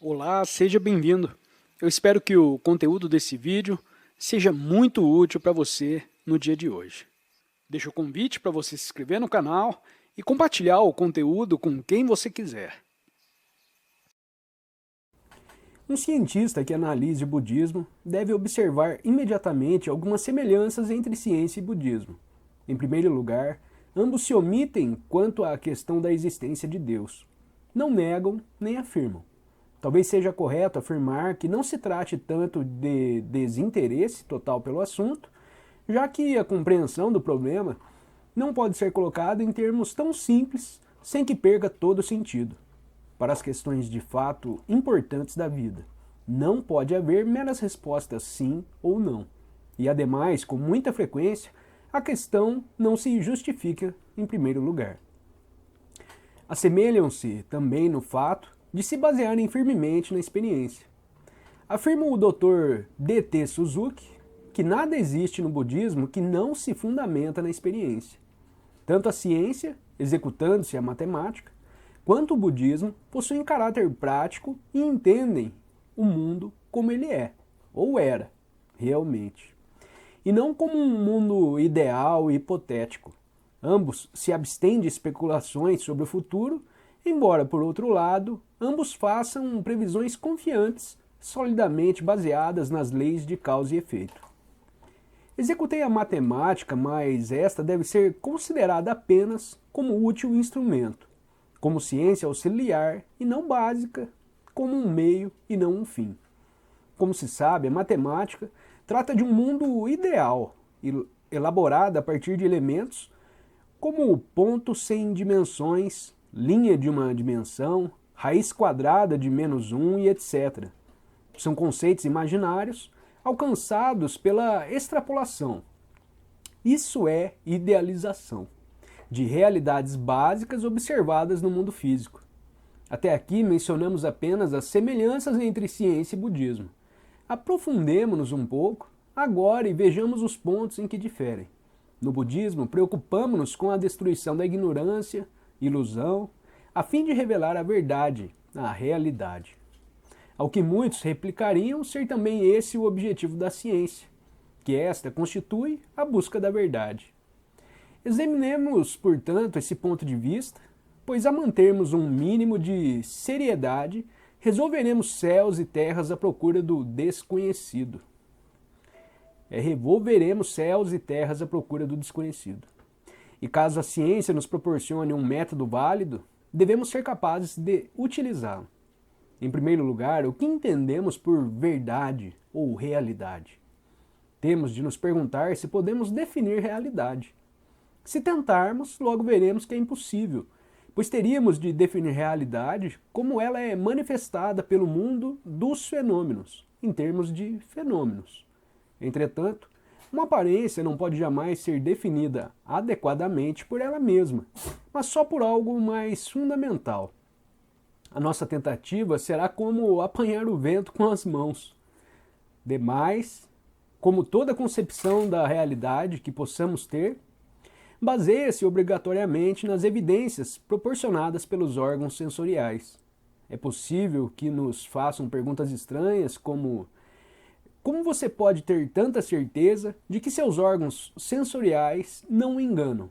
Olá, seja bem-vindo. Eu espero que o conteúdo desse vídeo seja muito útil para você no dia de hoje. Deixo o convite para você se inscrever no canal e compartilhar o conteúdo com quem você quiser. Um cientista que analise o budismo deve observar imediatamente algumas semelhanças entre ciência e budismo. Em primeiro lugar, ambos se omitem quanto à questão da existência de Deus. Não negam nem afirmam. Talvez seja correto afirmar que não se trate tanto de desinteresse total pelo assunto, já que a compreensão do problema não pode ser colocada em termos tão simples sem que perca todo o sentido. Para as questões de fato importantes da vida, não pode haver meras respostas sim ou não. E ademais, com muita frequência, a questão não se justifica em primeiro lugar. Assemelham-se também no fato de se basearem firmemente na experiência. Afirma o Dr. D.T. Suzuki que nada existe no budismo que não se fundamenta na experiência. Tanto a ciência, executando-se a matemática, quanto o budismo possuem caráter prático e entendem o mundo como ele é, ou era, realmente. E não como um mundo ideal e hipotético. Ambos se abstêm de especulações sobre o futuro, embora, por outro lado, ambos façam previsões confiantes, solidamente baseadas nas leis de causa e efeito. Executei a matemática, mas esta deve ser considerada apenas como útil instrumento, como ciência auxiliar e não básica, como um meio e não um fim. Como se sabe, a matemática trata de um mundo ideal, elaborado a partir de elementos como o ponto sem dimensões, linha de uma dimensão, raiz quadrada de -1 e etc. São conceitos imaginários alcançados pela extrapolação. Isso é idealização de realidades básicas observadas no mundo físico. Até aqui mencionamos apenas as semelhanças entre ciência e budismo. Aprofundemo-nos um pouco agora e vejamos os pontos em que diferem. No budismo, preocupamo-nos com a destruição da ignorância, ilusão, a fim de revelar a verdade, a realidade. Ao que muitos replicariam ser também esse o objetivo da ciência, que esta constitui a busca da verdade. Examinemos, portanto, esse ponto de vista, pois a mantermos um mínimo de seriedade, resolveremos céus e terras à procura do desconhecido. Revolveremos céus e terras à procura do desconhecido. E caso a ciência nos proporcione um método válido, devemos ser capazes de utilizá-lo. Em primeiro lugar, o que entendemos por verdade ou realidade? Temos de nos perguntar se podemos definir realidade. Se tentarmos, logo veremos que é impossível, pois teríamos de definir realidade como ela é manifestada pelo mundo dos fenômenos, em termos de fenômenos. Entretanto, uma aparência não pode jamais ser definida adequadamente por ela mesma, mas só por algo mais fundamental. A nossa tentativa será como apanhar o vento com as mãos. Demais, como toda concepção da realidade que possamos ter, baseia-se obrigatoriamente nas evidências proporcionadas pelos órgãos sensoriais. É possível que nos façam perguntas estranhas como você pode ter tanta certeza de que seus órgãos sensoriais não o enganam?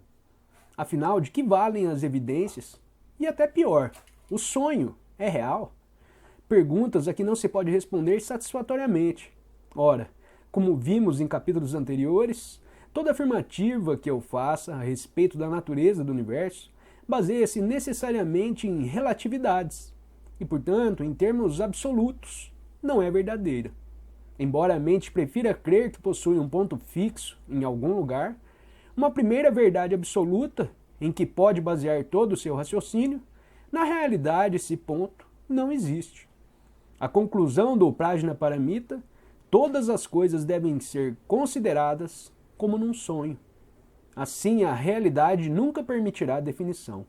Afinal, de que valem as evidências? E até pior, o sonho é real? Perguntas a que não se pode responder satisfatoriamente. Ora, como vimos em capítulos anteriores, toda afirmativa que eu faça a respeito da natureza do universo baseia-se necessariamente em relatividades e, portanto, em termos absolutos, não é verdadeira. Embora a mente prefira crer que possui um ponto fixo em algum lugar, uma primeira verdade absoluta em que pode basear todo o seu raciocínio, na realidade esse ponto não existe. A conclusão do Prajnaparamita, todas as coisas devem ser consideradas como num sonho. Assim, a realidade nunca permitirá definição.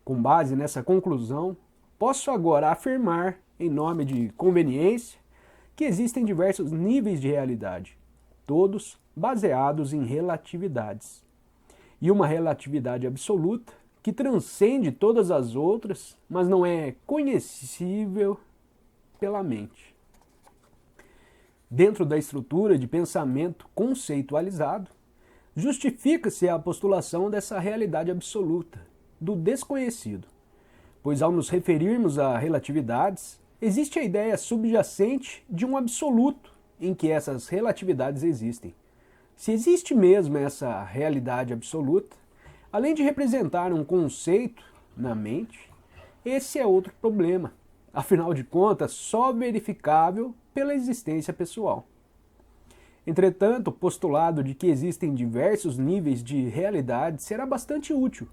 Com base nessa conclusão, posso agora afirmar, em nome de conveniência, que existem diversos níveis de realidade, todos baseados em relatividades. E uma relatividade absoluta que transcende todas as outras, mas não é conhecível pela mente. Dentro da estrutura de pensamento conceitualizado, justifica-se a postulação dessa realidade absoluta, do desconhecido, pois ao nos referirmos a relatividades, existe a ideia subjacente de um absoluto em que essas relatividades existem. Se existe mesmo essa realidade absoluta, além de representar um conceito na mente, esse é outro problema, afinal de contas, só verificável pela existência pessoal. Entretanto, o postulado de que existem diversos níveis de realidade será bastante útil.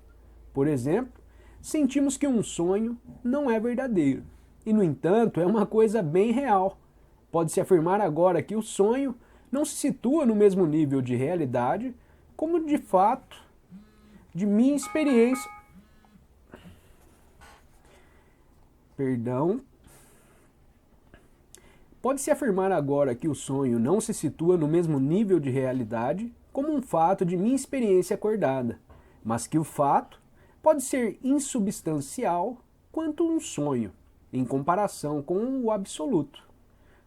Por exemplo, sentimos que um sonho não é verdadeiro, e no entanto é uma coisa bem real. Pode-se afirmar agora que o sonho não se situa no mesmo nível de realidade como de fato de minha experiência. Pode-se afirmar agora que o sonho não se situa no mesmo nível de realidade como um fato de minha experiência acordada, mas que o fato pode ser insubstancial quanto um sonho, em comparação com o absoluto.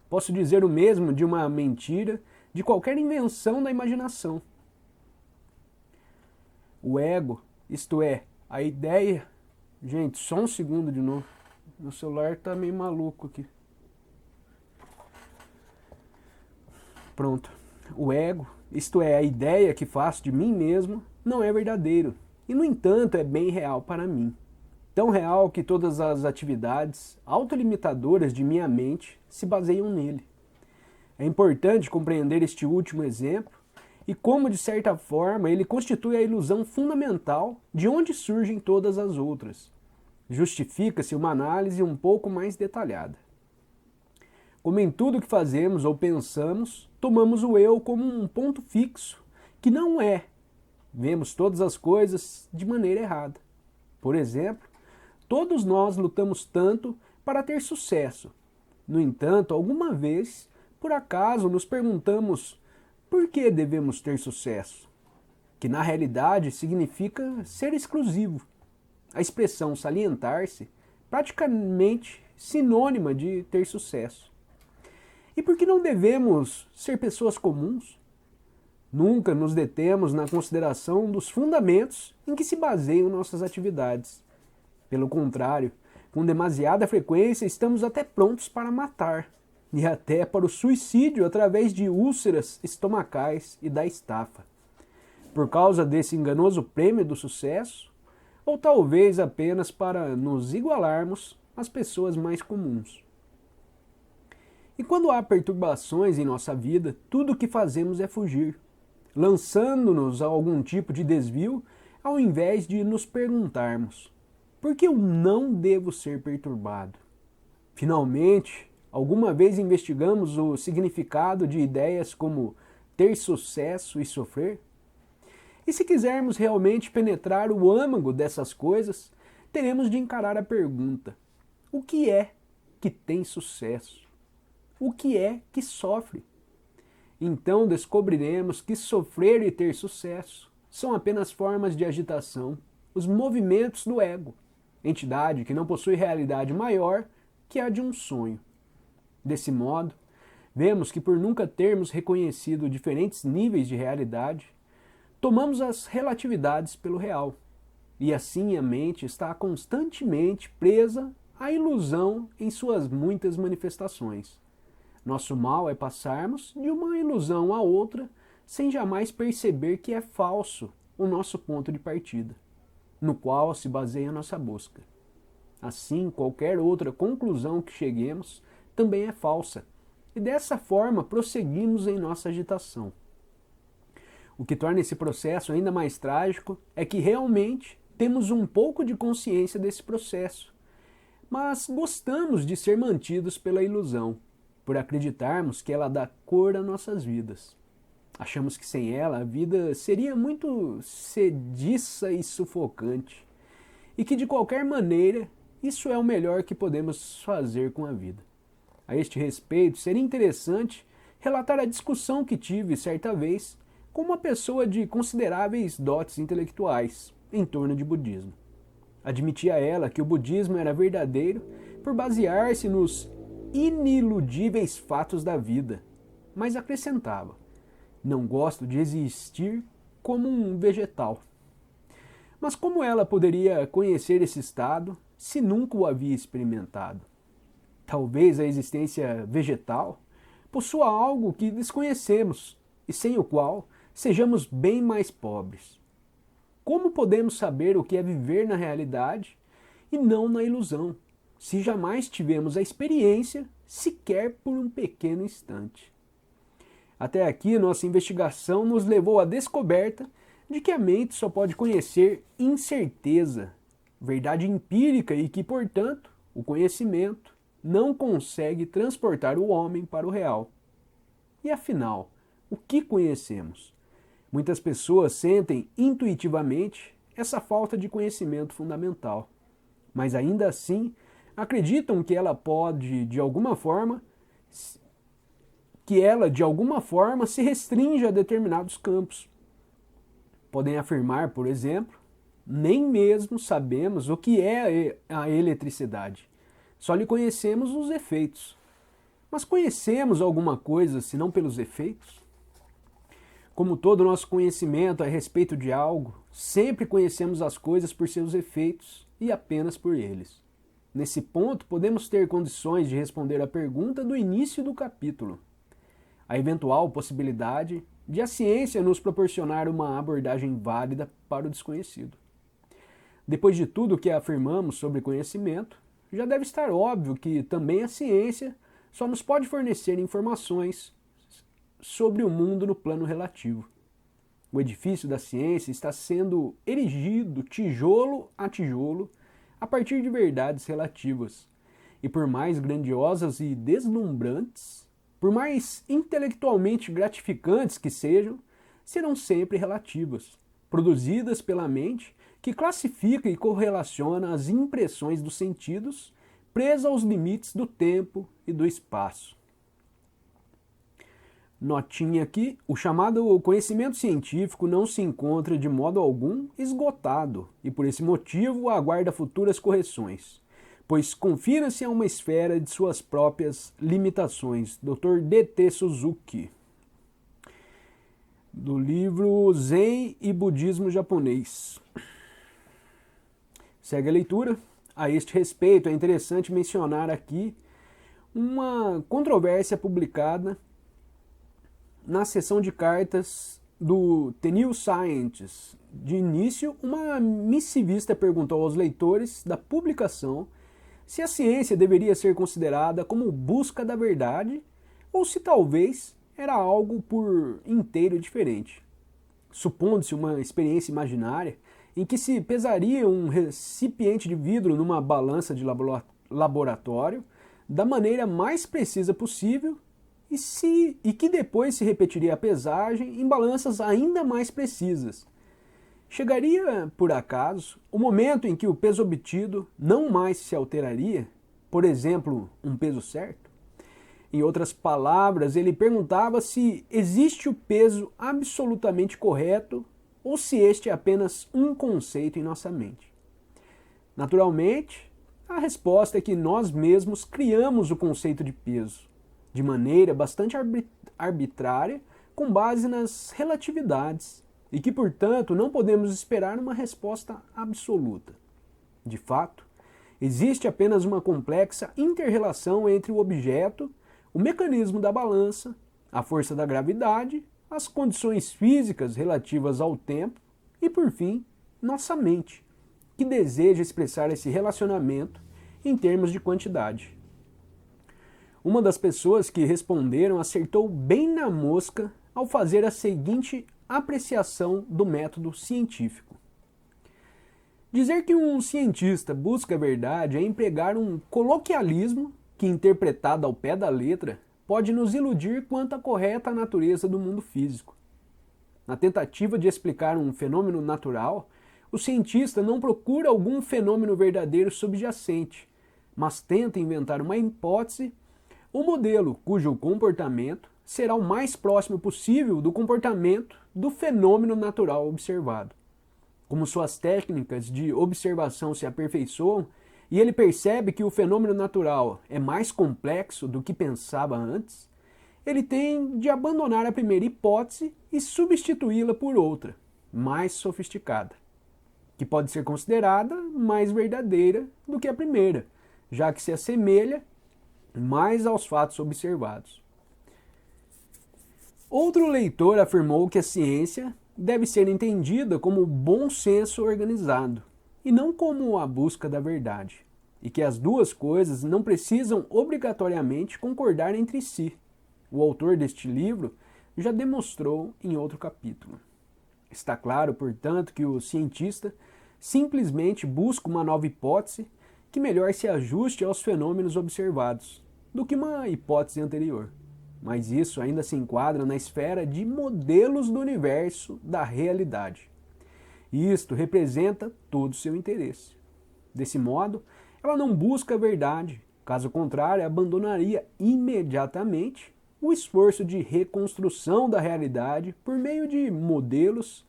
Posso dizer o mesmo de uma mentira, de qualquer invenção da imaginação. O ego, isto é, a ideia... Gente, só um segundo de novo. Meu celular está meio maluco aqui. Pronto. O ego, isto é, a ideia que faço de mim mesmo, não é verdadeiro. E, no entanto, é bem real para mim. Tão real que todas as atividades autolimitadoras de minha mente se baseiam nele. É importante compreender este último exemplo e como, de certa forma, ele constitui a ilusão fundamental de onde surgem todas as outras. Justifica-se uma análise um pouco mais detalhada. Como em tudo que fazemos ou pensamos, tomamos o eu como um ponto fixo, que não é. Vemos todas as coisas de maneira errada. Por exemplo, todos nós lutamos tanto para ter sucesso. No entanto, alguma vez, por acaso, nos perguntamos por que devemos ter sucesso? Que na realidade significa ser exclusivo. A expressão salientar-se, praticamente sinônima de ter sucesso. E por que não devemos ser pessoas comuns? Nunca nos detemos na consideração dos fundamentos em que se baseiam nossas atividades. Pelo contrário, com demasiada frequência estamos até prontos para matar, e até para o suicídio através de úlceras estomacais e da estafa. Por causa desse enganoso prêmio do sucesso, ou talvez apenas para nos igualarmos às pessoas mais comuns. E quando há perturbações em nossa vida, tudo o que fazemos é fugir, lançando-nos a algum tipo de desvio, ao invés de nos perguntarmos: por que eu não devo ser perturbado? Finalmente, alguma vez investigamos o significado de ideias como ter sucesso e sofrer? E se quisermos realmente penetrar o âmago dessas coisas, teremos de encarar a pergunta: o que é que tem sucesso? O que é que sofre? Então descobriremos que sofrer e ter sucesso são apenas formas de agitação, os movimentos do ego, entidade que não possui realidade maior que a de um sonho. Desse modo, vemos que por nunca termos reconhecido diferentes níveis de realidade, tomamos as relatividades pelo real, e assim a mente está constantemente presa à ilusão em suas muitas manifestações. Nosso mal é passarmos de uma ilusão a outra sem jamais perceber que é falso o nosso ponto de partida, no qual se baseia a nossa busca. Assim, qualquer outra conclusão que cheguemos também é falsa, e dessa forma prosseguimos em nossa agitação. O que torna esse processo ainda mais trágico é que realmente temos um pouco de consciência desse processo, mas gostamos de ser mantidos pela ilusão, por acreditarmos que ela dá cor a nossas vidas. Achamos que sem ela a vida seria muito sediça e sufocante, e que de qualquer maneira isso é o melhor que podemos fazer com a vida. A este respeito, seria interessante relatar a discussão que tive certa vez com uma pessoa de consideráveis dotes intelectuais em torno de budismo. Admitia ela que o budismo era verdadeiro por basear-se nos iniludíveis fatos da vida, mas acrescentava: não gosto de existir como um vegetal. Mas como ela poderia conhecer esse estado se nunca o havia experimentado? Talvez a existência vegetal possua algo que desconhecemos e sem o qual sejamos bem mais pobres. Como podemos saber o que é viver na realidade e não na ilusão, se jamais tivemos a experiência sequer por um pequeno instante? Até aqui, nossa investigação nos levou à descoberta de que a mente só pode conhecer incerteza, verdade empírica e que, portanto, o conhecimento não consegue transportar o homem para o real. E afinal, o que conhecemos? Muitas pessoas sentem intuitivamente essa falta de conhecimento fundamental, mas ainda assim acreditam que ela de alguma forma se restringe a determinados campos. Podem afirmar, por exemplo, nem mesmo sabemos o que é a eletricidade. Só lhe conhecemos os efeitos. Mas conhecemos alguma coisa senão pelos efeitos? Como todo nosso conhecimento a respeito de algo, sempre conhecemos as coisas por seus efeitos e apenas por eles. Nesse ponto, podemos ter condições de responder à pergunta do início do capítulo: a eventual possibilidade de a ciência nos proporcionar uma abordagem válida para o desconhecido. Depois de tudo o que afirmamos sobre conhecimento, já deve estar óbvio que também a ciência só nos pode fornecer informações sobre o mundo no plano relativo. O edifício da ciência está sendo erigido tijolo a tijolo a partir de verdades relativas, e por mais grandiosas e deslumbrantes, por mais intelectualmente gratificantes que sejam, serão sempre relativas, produzidas pela mente que classifica e correlaciona as impressões dos sentidos, presa aos limites do tempo e do espaço. Notinha aqui: o chamado conhecimento científico não se encontra de modo algum esgotado e por esse motivo aguarda futuras correções, pois confina-se a uma esfera de suas próprias limitações. Dr. D.T. Suzuki, do livro Zen e Budismo Japonês. Segue a leitura. A este respeito, é interessante mencionar aqui uma controvérsia publicada na seção de cartas do The New Scientist. De início, uma missivista perguntou aos leitores da publicação se a ciência deveria ser considerada como busca da verdade ou se talvez era algo por inteiro diferente. Supondo-se uma experiência imaginária em que se pesaria um recipiente de vidro numa balança de laboratório da maneira mais precisa possível e que depois se repetiria a pesagem em balanças ainda mais precisas. Chegaria, por acaso, o momento em que o peso obtido não mais se alteraria, por exemplo, um peso certo? Em outras palavras, ele perguntava se existe o peso absolutamente correto ou se este é apenas um conceito em nossa mente. Naturalmente, a resposta é que nós mesmos criamos o conceito de peso, de maneira bastante arbitrária, com base nas relatividades, e que, portanto, não podemos esperar uma resposta absoluta. De fato, existe apenas uma complexa inter-relação entre o objeto, o mecanismo da balança, a força da gravidade, as condições físicas relativas ao tempo e, por fim, nossa mente, que deseja expressar esse relacionamento em termos de quantidade. Uma das pessoas que responderam acertou bem na mosca ao fazer a seguinte apreciação do método científico. Dizer que um cientista busca a verdade é empregar um coloquialismo que, interpretado ao pé da letra, pode nos iludir quanto à correta natureza do mundo físico. Na tentativa de explicar um fenômeno natural, o cientista não procura algum fenômeno verdadeiro subjacente, mas tenta inventar uma hipótese ou modelo cujo comportamento será o mais próximo possível do comportamento do fenômeno natural observado. Como suas técnicas de observação se aperfeiçoam, e ele percebe que o fenômeno natural é mais complexo do que pensava antes, ele tem de abandonar a primeira hipótese e substituí-la por outra, mais sofisticada, que pode ser considerada mais verdadeira do que a primeira, já que se assemelha mais aos fatos observados. Outro leitor afirmou que a ciência deve ser entendida como bom senso organizado, e não como a busca da verdade, e que as duas coisas não precisam obrigatoriamente concordar entre si. O autor deste livro já demonstrou em outro capítulo. Está claro, portanto, que o cientista simplesmente busca uma nova hipótese que melhor se ajuste aos fenômenos observados do que uma hipótese anterior. Mas isso ainda se enquadra na esfera de modelos do universo da realidade. E isto representa todo o seu interesse. Desse modo, ela não busca a verdade, caso contrário, abandonaria imediatamente o esforço de reconstrução da realidade por meio de modelos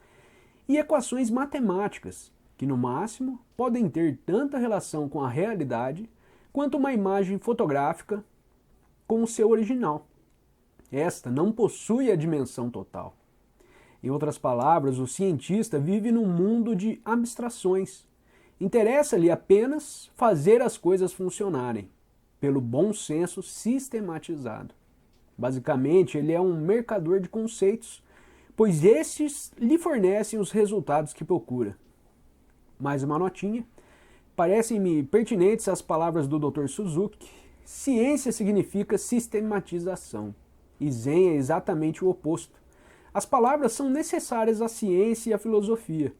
e equações matemáticas, que no máximo podem ter tanta relação com a realidade quanto uma imagem fotográfica com o seu original. Esta não possui a dimensão total. Em outras palavras, o cientista vive num mundo de abstrações. Interessa-lhe apenas fazer as coisas funcionarem, pelo bom senso sistematizado. Basicamente, ele é um mercador de conceitos, pois estes lhe fornecem os resultados que procura. Mais uma notinha. Parecem-me pertinentes as palavras do Dr. Suzuki. Ciência significa sistematização, e Zen é exatamente o oposto. As palavras são necessárias à ciência e à filosofia,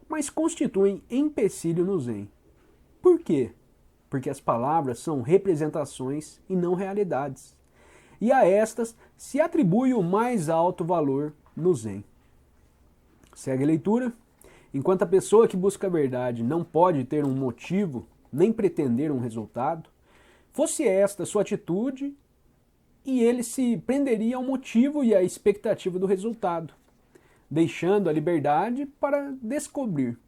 mas constituem empecilho no Zen. Por quê? Porque as palavras são representações e não realidades. E a estas se atribui o mais alto valor no Zen. Segue a leitura. Enquanto a pessoa que busca a verdade não pode ter um motivo, nem pretender um resultado, fosse esta sua atitude, e ele se prenderia ao motivo e à expectativa do resultado, deixando a liberdade para descobrir.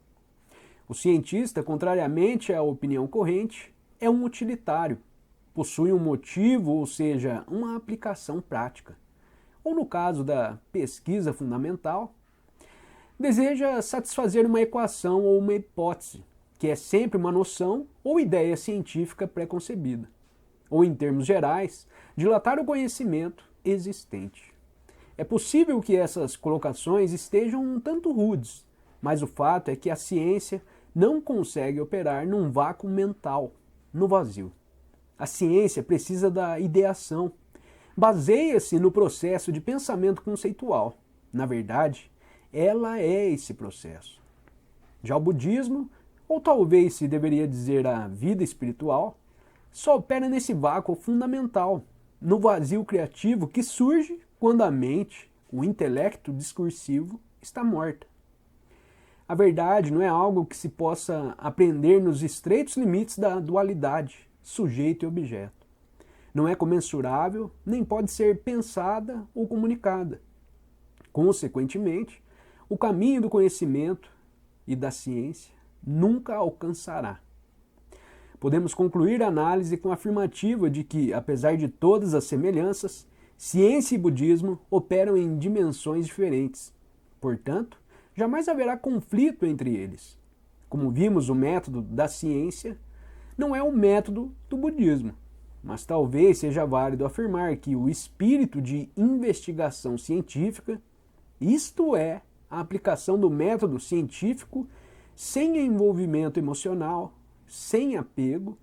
O cientista, contrariamente à opinião corrente, é um utilitário, possui um motivo, ou seja, uma aplicação prática. Ou no caso da pesquisa fundamental, deseja satisfazer uma equação ou uma hipótese, que é sempre uma noção ou ideia científica pré-concebida. Ou, em termos gerais, dilatar o conhecimento existente. É possível que essas colocações estejam um tanto rudes, mas o fato é que a ciência não consegue operar num vácuo mental, no vazio. A ciência precisa da ideação. Baseia-se no processo de pensamento conceitual. Na verdade, ela é esse processo. Já o budismo, ou talvez se deveria dizer a vida espiritual, só opera nesse vácuo fundamental, no vazio criativo que surge quando a mente, o intelecto discursivo, está morta. A verdade não é algo que se possa aprender nos estreitos limites da dualidade, sujeito e objeto. Não é comensurável, nem pode ser pensada ou comunicada. Consequentemente, o caminho do conhecimento e da ciência nunca alcançará. Podemos concluir a análise com a afirmativa de que, apesar de todas as semelhanças, ciência e budismo operam em dimensões diferentes. Portanto, jamais haverá conflito entre eles. Como vimos, o método da ciência não é o método do budismo, mas talvez seja válido afirmar que o espírito de investigação científica, isto é, a aplicação do método científico sem envolvimento emocional, sem apego,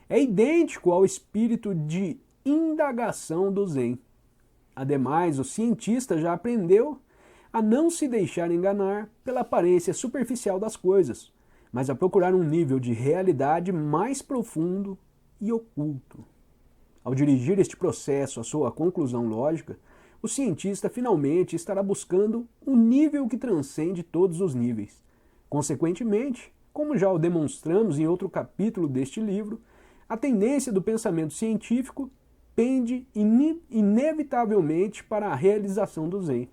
é idêntico ao espírito de indagação do Zen. Ademais, o cientista já aprendeu a não se deixar enganar pela aparência superficial das coisas, mas a procurar um nível de realidade mais profundo e oculto. Ao dirigir este processo à sua conclusão lógica, o cientista finalmente estará buscando um nível que transcende todos os níveis. Consequentemente, como já o demonstramos em outro capítulo deste livro, a tendência do pensamento científico pende inevitavelmente para a realização do Zen.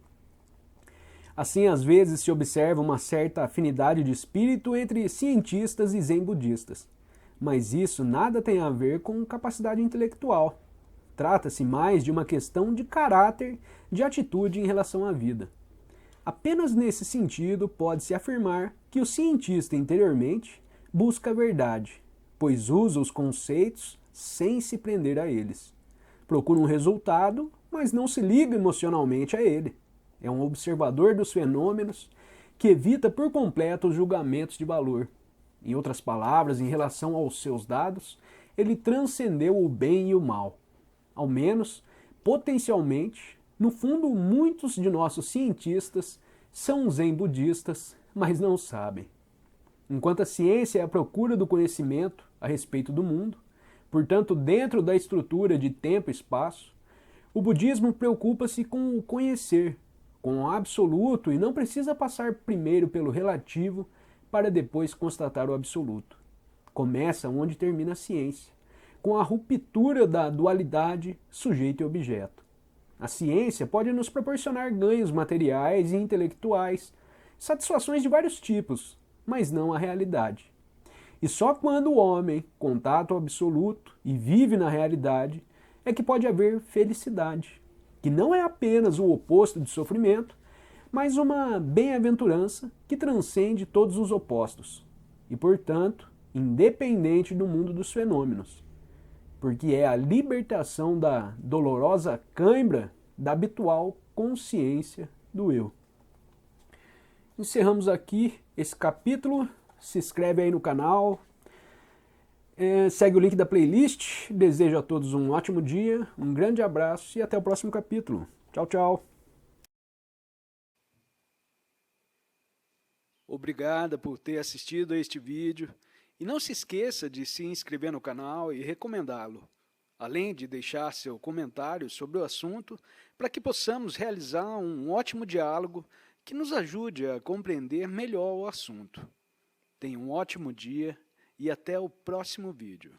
Assim, às vezes se observa uma certa afinidade de espírito entre cientistas e zen budistas. Mas isso nada tem a ver com capacidade intelectual. Trata-se mais de uma questão de caráter, de atitude em relação à vida. Apenas nesse sentido pode-se afirmar que o cientista interiormente busca a verdade, pois usa os conceitos sem se prender a eles. Procura um resultado, mas não se liga emocionalmente a ele. É um observador dos fenômenos que evita por completo os julgamentos de valor. Em outras palavras, em relação aos seus dados, ele transcendeu o bem e o mal. Ao menos, potencialmente, no fundo, muitos de nossos cientistas são zen budistas, mas não sabem. Enquanto a ciência é a procura do conhecimento a respeito do mundo, portanto, dentro da estrutura de tempo e espaço, o budismo preocupa-se com o conhecer, com o absoluto, e não precisa passar primeiro pelo relativo para depois constatar o absoluto. Começa onde termina a ciência, com a ruptura da dualidade sujeito e objeto. A ciência pode nos proporcionar ganhos materiais e intelectuais, satisfações de vários tipos, mas não a realidade. E só quando o homem contata o absoluto e vive na realidade é que pode haver felicidade, que não é apenas o oposto de sofrimento, mas uma bem-aventurança que transcende todos os opostos e, portanto, independente do mundo dos fenômenos, porque é a libertação da dolorosa cãibra da habitual consciência do eu. Encerramos aqui esse capítulo. Se inscreve aí no canal, segue o link da playlist. Desejo a todos um ótimo dia, um grande abraço e até o próximo capítulo. Tchau, tchau. Obrigado por ter assistido a este vídeo e não se esqueça de se inscrever no canal e recomendá-lo, além de deixar seu comentário sobre o assunto para que possamos realizar um ótimo diálogo que nos ajude a compreender melhor o assunto. Tenha um ótimo dia e até o próximo vídeo.